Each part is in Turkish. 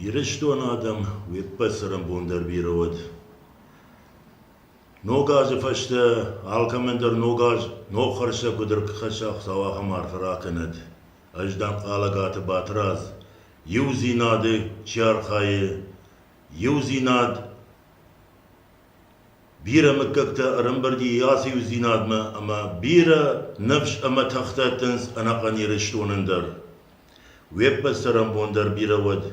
Yirishton adam wippasaram bondar birawad. Nogaj fashta alkamender nogaj no kharsha kudur khashaq sawaha marfarakanad. Ajdan qalagat batraz. Yuzinad char khaye. Yuzinad bira makkakta arambardi yasi yuzinad ma ama bira nafsh ama takhtatans anaqan yirishtonandar. Wippasaram bondar birawad.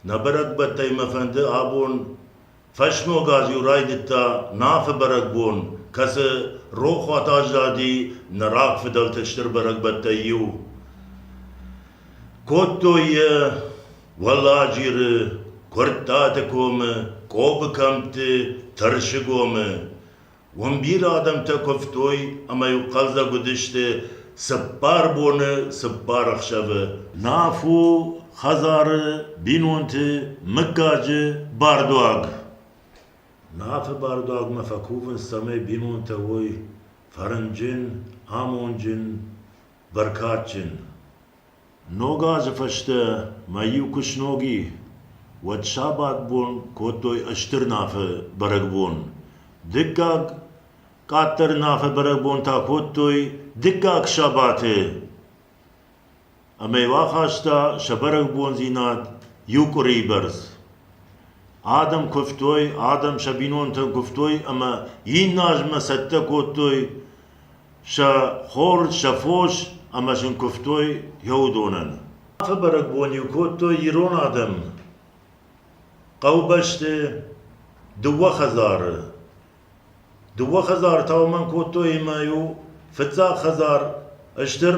Nabarak batay mafande abon fashno gazi urayditta naf barak bon kas roh atajadi narak fidal tashtir barak batayu kotoy wallajir kurtat kom kob kamte tarshigom bir adam ta koftoy ama yuqalza gudishte sabbar bon sabbar akhshave nafu Hazarı, binonte, mıkkacı, barduag. Nafe barduag mefakuvun samay binonte oy, farancin, amoncin, barkatcin. Nogazı faşte, mayu kuşnogi, vat şabat bon, kotoy aştır nafe barak bon. Dikkak, kattır nafe barak bon ta kotoy, dikkak şabatı. Amey vaxasta şabarak bonzinat yukuri bers. Adam kuftoy, Adam şabinon ta kuftoy ama yinnaj masatta kotoy şa khor şafoş ama şun kuftoy yahudonan. Şabarak bon yukotoy yiron adam. Qawbashte duwa khazar tawman kotoy mayu fitza khazar ashtir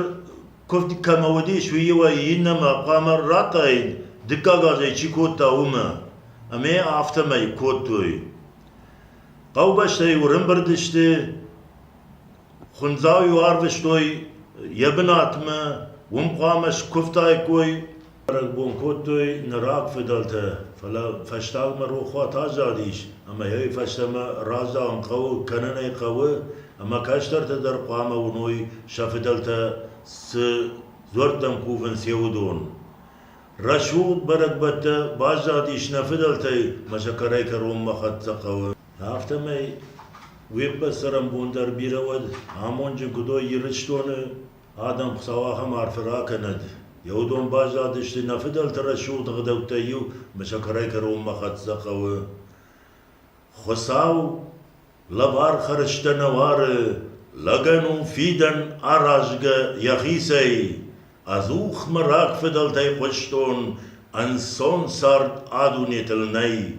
كفت كمودي شوية وينما قامر راتين دكاغا زي تشيكوتا وما أمي أفتما يكوتوي قوبشتي ورمبردشتي خنزاوي وارفشتوي يبناتما ومقامش كفتاي كوي بون كوتوي نراك فدلتا فلا فشتاغ مروخوا تاجاديش أما هي فشتما رازا انقو كنني قوي أما كاشتر تدر قامة ونوي شافدلتا زورتم كوفن سيودون رشود بركبت باجات يشنفدلتي مشكري كروم مخت سقوا هافتمي ويبسرم بوندر بيرود همونجن كدو يرشتون آدم خسواها معرفرا كند يودون باجات يشنفدلت رشود غدوتيو مشكري كروم مخت سقوا خساو لبار خرشتنوار لگنو فیدن آرازگ یخیسی ازوخ مراک فدلتای پشتون انسان سرد آدونیتل نی